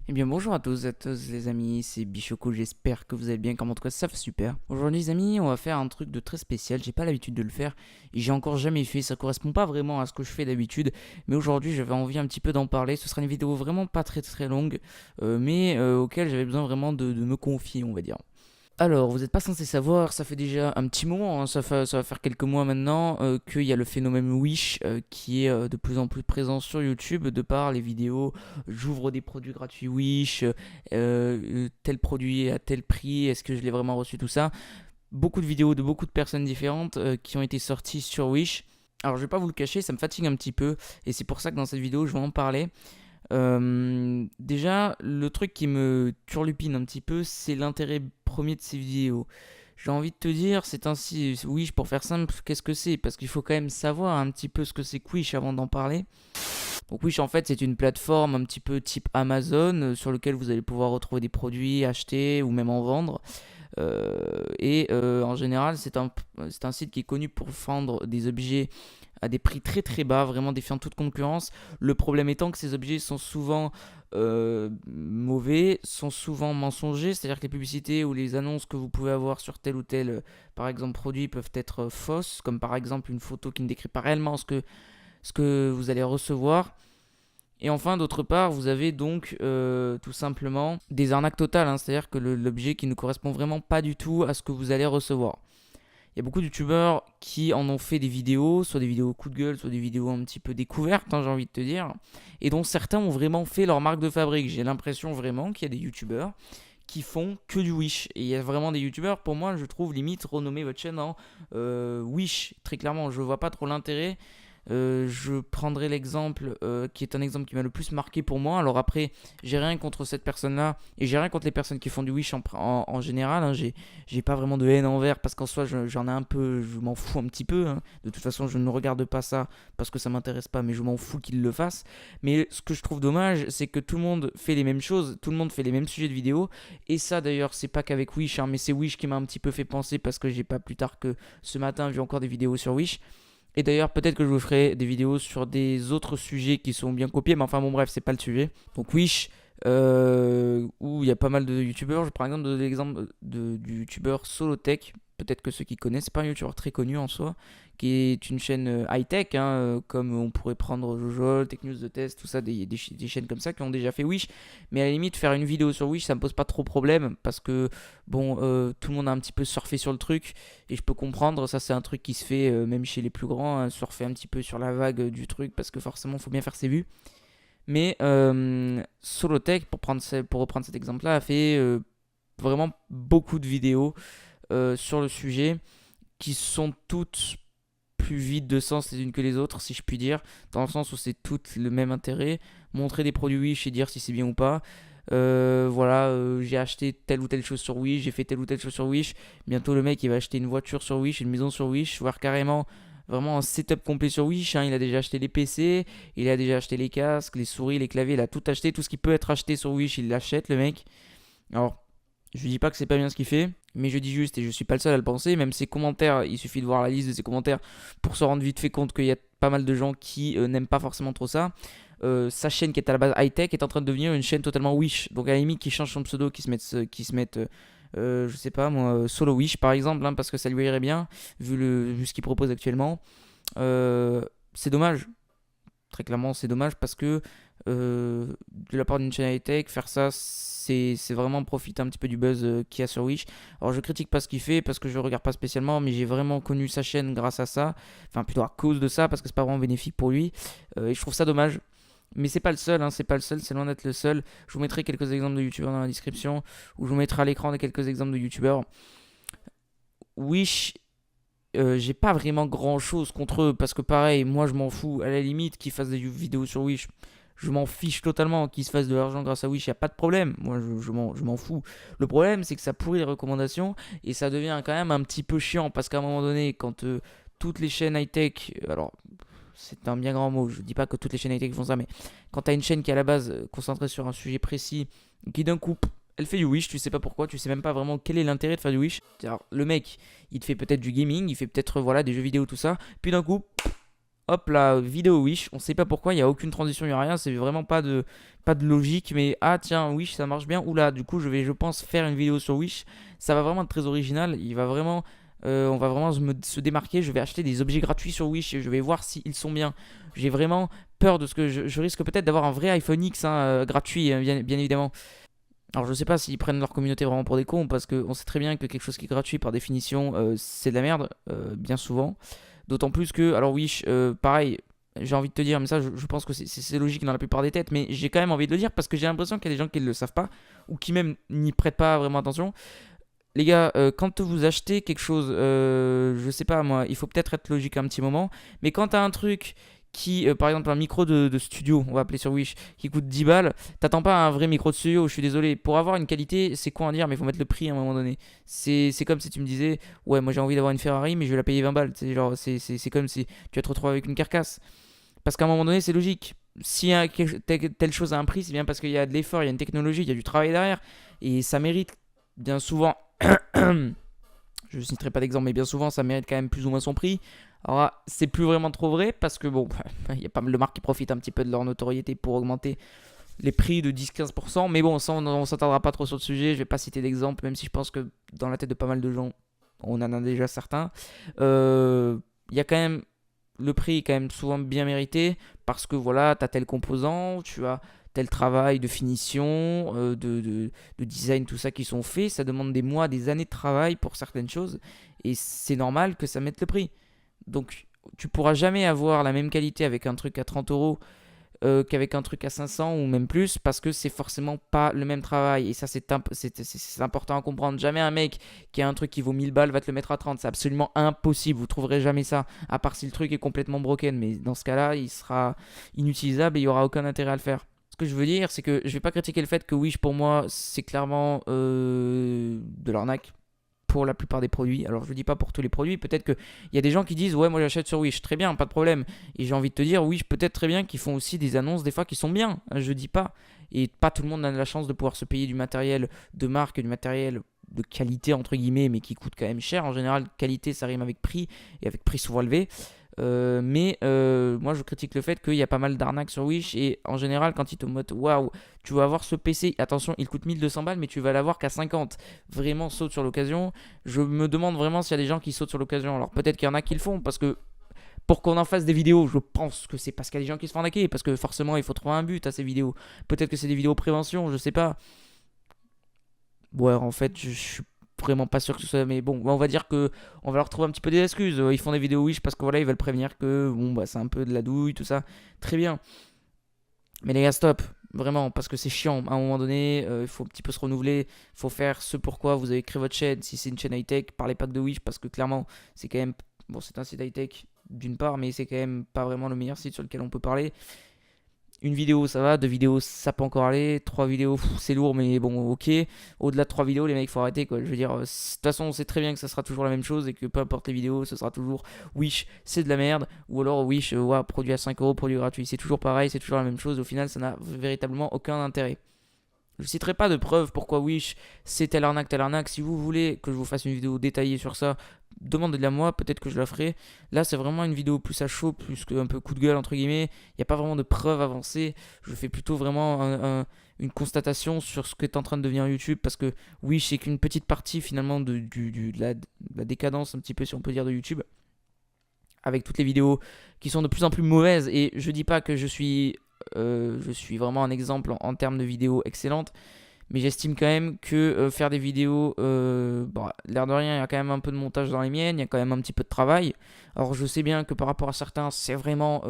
Eh bien bonjour à tous les amis, c'est Bichoco, j'espère que vous allez bien, comme en tout cas ça fait super. Aujourd'hui les amis, on va faire un truc de très spécial, j'ai pas l'habitude de le faire, et j'ai encore jamais fait, ça correspond pas vraiment à ce que je fais d'habitude, mais aujourd'hui j'avais envie un petit peu d'en parler, ce sera une vidéo vraiment pas très longue, mais auquel j'avais besoin vraiment de me confier on va dire. Alors, vous n'êtes pas censé savoir, ça fait déjà un petit moment, hein, ça va faire quelques mois maintenant, qu'il y a le phénomène Wish qui est de plus en plus présent sur YouTube de par les vidéos. J'ouvre des produits gratuits Wish, tel produit à tel prix, est-ce que je l'ai vraiment reçu, tout ça. Beaucoup de vidéos de beaucoup de personnes différentes qui ont été sorties sur Wish. Alors, je vais pas vous le cacher, ça me fatigue un petit peu, et c'est pour ça que dans cette vidéo, je vais en parler. Déjà, le truc qui me turlupine un petit peu, c'est l'intérêt premier de ces vidéos. J'ai envie de te dire, c'est ainsi, Wish, pour faire simple, qu'est-ce que c'est? Parce qu'il faut quand même savoir un petit peu ce que c'est que Wish avant d'en parler. Donc Wish, en fait, c'est une plateforme un petit peu type Amazon, sur lequel vous allez pouvoir retrouver des produits, acheter ou même en vendre. En général, c'est un site qui est connu pour vendre des objets à des prix très bas, vraiment défiant toute concurrence. Le problème étant que ces objets sont souvent mauvais, sont souvent mensongers, c'est-à-dire que les publicités ou les annonces que vous pouvez avoir sur tel ou tel, par exemple, produit peuvent être fausses, comme par exemple une photo qui ne décrit pas réellement ce que vous allez recevoir. Et enfin, d'autre part, vous avez donc tout simplement des arnaques totales, hein, c'est-à-dire que l'objet qui ne correspond vraiment pas du tout à ce que vous allez recevoir. Il y a beaucoup de youtubeurs qui en ont fait des vidéos, soit des vidéos coup de gueule, soit des vidéos un petit peu découvertes, hein, j'ai envie de te dire, et dont certains ont vraiment fait leur marque de fabrique. J'ai l'impression vraiment qu'il y a des youtubeurs qui font que du Wish. Et il y a vraiment des youtubeurs, pour moi, je trouve limite renommer votre chaîne en Wish. Très clairement, je vois pas trop l'intérêt. Je prendrai l'exemple qui est un exemple qui m'a le plus marqué pour moi. Alors après, j'ai rien contre cette personne-là et j'ai rien contre les personnes qui font du Wish en général, hein. J'ai pas vraiment de haine envers parce qu'en soi, j'en ai un peu, je m'en fous un petit peu, hein. De toute façon, je ne regarde pas ça parce que ça m'intéresse pas, mais je m'en fous qu'ils le fassent. Mais ce que je trouve dommage, c'est que tout le monde fait les mêmes choses, tout le monde fait les mêmes sujets de vidéo. Et ça, d'ailleurs, c'est pas qu'avec Wish, hein, mais c'est Wish qui m'a un petit peu fait penser parce que j'ai pas plus tard que ce matin vu encore des vidéos sur Wish. Et d'ailleurs, peut-être que je vous ferai des vidéos sur des autres sujets qui sont bien copiés, mais enfin bon, bref, c'est pas le sujet. Donc, Wish, où il y a pas mal de youtubeurs. Je prends l'exemple du youtubeur Solotech. Peut-être que ceux qui connaissent, c'est pas un youtubeur très connu en soi, qui est une chaîne high-tech, hein, comme on pourrait prendre Jojo, Tech News de Test, tout ça, des chaînes comme ça qui ont déjà fait Wish. Mais à la limite, faire une vidéo sur Wish, ça me pose pas trop problème, parce que, bon, tout le monde a un petit peu surfé sur le truc, et je peux comprendre, ça c'est un truc qui se fait même chez les plus grands, hein, surfer un petit peu sur la vague du truc, parce que forcément, il faut bien faire ses vues. Mais Solotech, pour reprendre cet exemple-là, a fait vraiment beaucoup de vidéos sur le sujet qui sont toutes plus vides de sens les unes que les autres, si je puis dire, dans le sens où c'est toutes le même intérêt, montrer des produits Wish et dire si c'est bien ou pas. Voilà, j'ai acheté telle ou telle chose sur Wish, j'ai fait telle ou telle chose sur Wish. Bientôt, le mec il va acheter une voiture sur Wish, une maison sur Wish, voire carrément vraiment un setup complet sur Wish, hein. Il a déjà acheté les PC, il a déjà acheté les casques, les souris, les claviers, il a tout acheté, tout ce qui peut être acheté sur Wish, il l'achète, le mec. Alors, je dis pas que c'est pas bien ce qu'il fait, mais je dis juste, et je suis pas le seul à le penser, même ses commentaires, il suffit de voir la liste de ses commentaires pour se rendre vite fait compte qu'il y a pas mal de gens qui n'aiment pas forcément trop ça. Sa chaîne qui est à la base high-tech est en train de devenir une chaîne totalement Wish. Donc à la limite, qui change son pseudo, qui se mette je sais pas moi, Solo Wish par exemple, hein, parce que ça lui irait bien, vu ce qu'il propose actuellement. C'est dommage, très clairement, c'est dommage parce que de la part d'une chaîne high-tech, faire ça, c'est vraiment profiter un petit peu du buzz qu'il y a sur Wish. Alors je critique pas ce qu'il fait parce que je le regarde pas spécialement, mais j'ai vraiment connu sa chaîne grâce à ça. Enfin, plutôt à cause de ça parce que c'est pas vraiment bénéfique pour lui. Et je trouve ça dommage. Mais c'est pas le seul, hein, c'est pas le seul, c'est loin d'être le seul. Je vous mettrai quelques exemples de youtubeurs dans la description, ou je vous mettrai à l'écran quelques exemples de youtubeurs. Wish, j'ai pas vraiment grand chose contre eux parce que pareil, moi je m'en fous à la limite qu'ils fassent des vidéos sur Wish. Je m'en fiche totalement qu'ils se fassent de l'argent grâce à Wish, y a pas de problème. Moi je m'en fous. Le problème c'est que ça pourrit les recommandations et ça devient quand même un petit peu chiant parce qu'à un moment donné, quand toutes les chaînes high-tech, alors c'est un bien grand mot, je dis pas que toutes les chaînes high-tech font ça, mais quand t'as une chaîne qui est à la base concentrée sur un sujet précis, qui d'un coup elle fait du Wish, tu sais pas pourquoi, tu sais même pas vraiment quel est l'intérêt de faire du Wish. Alors, le mec, il te fait peut-être du gaming, il fait peut-être voilà des jeux vidéo, tout ça, puis d'un coup, hop là, vidéo Wish, on sait pas pourquoi, il y a aucune transition, il y a rien, c'est vraiment pas de logique, mais ah tiens, Wish ça marche bien, oula, du coup je pense faire une vidéo sur Wish, ça va vraiment être très original, on va vraiment se démarquer, je vais acheter des objets gratuits sur Wish et je vais voir s'ils sont bien. J'ai vraiment peur de ce que je risque peut-être d'avoir un vrai iPhone X gratuit, bien évidemment. Alors je sais pas s'ils prennent leur communauté vraiment pour des cons, parce qu'on sait très bien que quelque chose qui est gratuit par définition, c'est de la merde, bien souvent. D'autant plus que, alors Wish, pareil, j'ai envie de te dire, mais ça je pense que c'est logique dans la plupart des têtes, mais j'ai quand même envie de le dire parce que j'ai l'impression qu'il y a des gens qui ne le savent pas, ou qui même n'y prêtent pas vraiment attention. Les gars, quand vous achetez quelque chose, je sais pas moi, il faut peut-être être logique un petit moment, mais quand t'as un truc qui, par exemple un micro de studio, on va appeler sur Wish, qui coûte 10 balles, t'attends pas un vrai micro de studio, je suis désolé. Pour avoir une qualité, c'est con à dire, mais il faut mettre le prix à un moment donné. C'est comme si tu me disais, ouais, moi j'ai envie d'avoir une Ferrari, mais je vais la payer 20 balles. C'est comme si tu vas te retrouver avec une carcasse. Parce qu'à un moment donné, c'est logique. Si telle chose a un prix, c'est bien parce qu'il y a de l'effort, il y a une technologie, il y a du travail derrière, et ça mérite bien souvent. Je ne citerai pas d'exemple, mais bien souvent, ça mérite quand même plus ou moins son prix. Alors là, c'est plus vraiment trop vrai parce que bon, il y a pas mal de marques qui profitent un petit peu de leur notoriété pour augmenter les prix de 10-15%. Mais bon, ça, on s'attardera pas trop sur le sujet. Je vais pas citer d'exemple, même si je pense que dans la tête de pas mal de gens, on en a déjà certains. Il y a quand même le prix est quand même souvent bien mérité parce que voilà, tu as tel composant, tu as tel travail de finition, de design, tout ça qui sont faits. Ça demande des mois, des années de travail pour certaines choses et c'est normal que ça mette le prix. Donc tu pourras jamais avoir la même qualité avec un truc à 30 euros qu'avec un truc à 500 ou même plus parce que c'est forcément pas le même travail et ça c'est important à comprendre. Jamais un mec qui a un truc qui vaut 1000 balles va te le mettre à 30, c'est absolument impossible, vous trouverez jamais ça à part si le truc est complètement broken, mais dans ce cas là il sera inutilisable et il y aura aucun intérêt à le faire. Ce que je veux dire, c'est que je vais pas critiquer le fait que Wish pour moi c'est clairement de l'arnaque pour la plupart des produits. Alors je dis pas pour tous les produits, peut-être qu'il y a des gens qui disent ouais moi j'achète sur Wish, très bien, pas de problème. Et j'ai envie de te dire Wish peut-être très bien qu'ils font aussi des annonces des fois qui sont bien, je dis pas. Et pas tout le monde a la chance de pouvoir se payer du matériel de marque, du matériel de qualité entre guillemets, mais qui coûte quand même cher. En général, qualité ça rime avec prix, et avec prix souvent élevé. Mais moi je critique le fait qu'il y a pas mal d'arnaques sur Wish et en général quand ils te montrent waouh tu vas avoir ce PC, attention il coûte 1200 balles mais tu vas l'avoir qu'à 50, vraiment saute sur l'occasion. Je me demande vraiment s'il y a des gens qui sautent sur l'occasion. Alors peut-être qu'il y en a qui le font parce que pour qu'on en fasse des vidéos, je pense que c'est parce qu'il y a des gens qui se font arnaquer, parce que forcément il faut trouver un but à ces vidéos. Peut-être que c'est des vidéos prévention, je sais pas. Ouais, en fait, je suis vraiment pas sûr que ce soit. Mais bon, on va dire que on va leur trouver un petit peu des excuses. Ils font des vidéos Wish parce que voilà, ils veulent prévenir que bon, bah, c'est un peu de la douille, tout ça. Très bien. Mais les gars, stop. Vraiment, parce que c'est chiant. À un moment donné, il faut un petit peu se renouveler. Il faut faire ce pourquoi vous avez créé votre chaîne. Si c'est une chaîne high-tech, parlez pas que de Wish parce que clairement, c'est quand même. Bon, c'est un site high-tech d'une part, mais c'est quand même pas vraiment le meilleur site sur lequel on peut parler. Une vidéo, ça va. Deux vidéos, ça peut encore aller. Trois vidéos, c'est lourd, mais bon, ok. Au-delà de trois vidéos, les mecs, faut arrêter, quoi. Je veux dire, de toute façon, on sait très bien que ça sera toujours la même chose et que peu importe les vidéos, ce sera toujours Wish, c'est de la merde. Ou alors Wish, ouais, produit à 5 euros, produit gratuit. C'est toujours pareil, c'est toujours la même chose. Au final, ça n'a véritablement aucun intérêt. Je ne citerai pas de preuves pourquoi Wish c'est telle arnaque, telle arnaque. Si vous voulez que je vous fasse une vidéo détaillée sur ça, demandez-la moi, peut-être que je la ferai. Là, c'est vraiment une vidéo plus à chaud, plus qu'un peu coup de gueule, entre guillemets. Il n'y a pas vraiment de preuves avancées. Je fais plutôt vraiment une constatation sur ce qu'est en train de devenir YouTube. Parce que Wish, c'est qu'une petite partie finalement de la décadence, un petit peu si on peut dire, de YouTube. Avec toutes les vidéos qui sont de plus en plus mauvaises. Et je dis pas que je suis vraiment un exemple en termes de vidéos excellentes, mais j'estime quand même que faire des vidéos, bon, l'air de rien, il y a quand même un peu de montage dans les miennes, il y a quand même un petit peu de travail. Alors je sais bien que par rapport à certains, c'est vraiment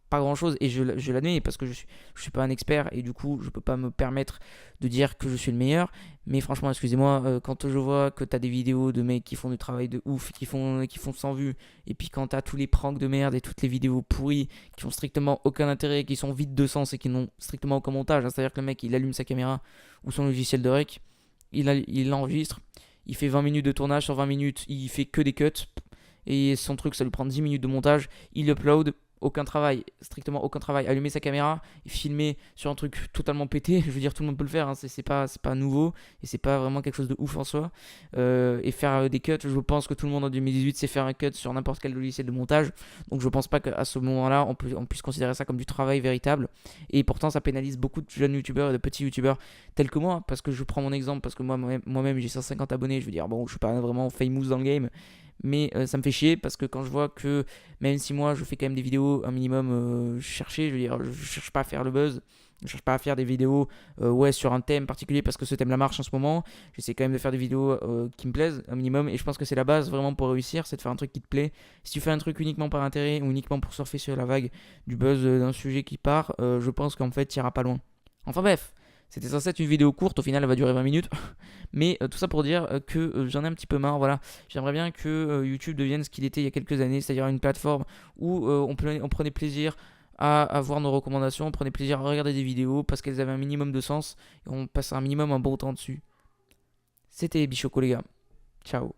pas grand chose, et je l'admets parce que je suis pas un expert, et du coup je peux pas me permettre de dire que je suis le meilleur. Mais franchement, excusez-moi, quand je vois que t'as des vidéos de mecs qui font du travail de ouf, qui font 100 vues, et puis quand t'as tous les pranks de merde et toutes les vidéos pourries qui ont strictement aucun intérêt, qui sont vides de sens et qui n'ont strictement aucun montage, hein, c'est-à-dire que le mec il allume sa caméra ou son logiciel de rec, il l'enregistre, il fait 20 minutes de tournage, sur 20 minutes il fait que des cuts, et son truc ça lui prend 10 minutes de montage, il upload, aucun travail, strictement aucun travail, allumer sa caméra et filmer sur un truc totalement pété, je veux dire tout le monde peut le faire, hein, c'est pas nouveau et c'est pas vraiment quelque chose de ouf en soi. Et faire des cuts, je pense que tout le monde en 2018 sait faire un cut sur n'importe quel logiciel de montage, donc je pense pas qu'à ce moment-là on puisse considérer ça comme du travail véritable. Et pourtant ça pénalise beaucoup de jeunes youtubeurs et de petits youtubeurs tels que moi, parce que je prends mon exemple, parce que moi-même j'ai 150 abonnés, je veux dire bon je suis pas vraiment famous dans le game, mais ça me fait chier parce que quand je vois que même si moi je fais quand même des vidéos un minimum cherchées, je veux dire, je cherche pas à faire le buzz, je cherche pas à faire des vidéos ouais, sur un thème particulier parce que ce thème la marche en ce moment. J'essaie quand même de faire des vidéos qui me plaisent un minimum et je pense que c'est la base vraiment pour réussir, c'est de faire un truc qui te plaît. Si tu fais un truc uniquement par intérêt ou uniquement pour surfer sur la vague du buzz d'un sujet qui part, je pense qu'en fait tu iras pas loin. Enfin bref, c'était censé être une vidéo courte, au final elle va durer 20 minutes. Mais tout ça pour dire que j'en ai un petit peu marre, voilà. J'aimerais bien que YouTube devienne ce qu'il était il y a quelques années, c'est-à-dire une plateforme où on prenait plaisir à voir nos recommandations, on prenait plaisir à regarder des vidéos parce qu'elles avaient un minimum de sens et on passait un minimum un bon temps dessus. C'était Bichoco les gars. Ciao.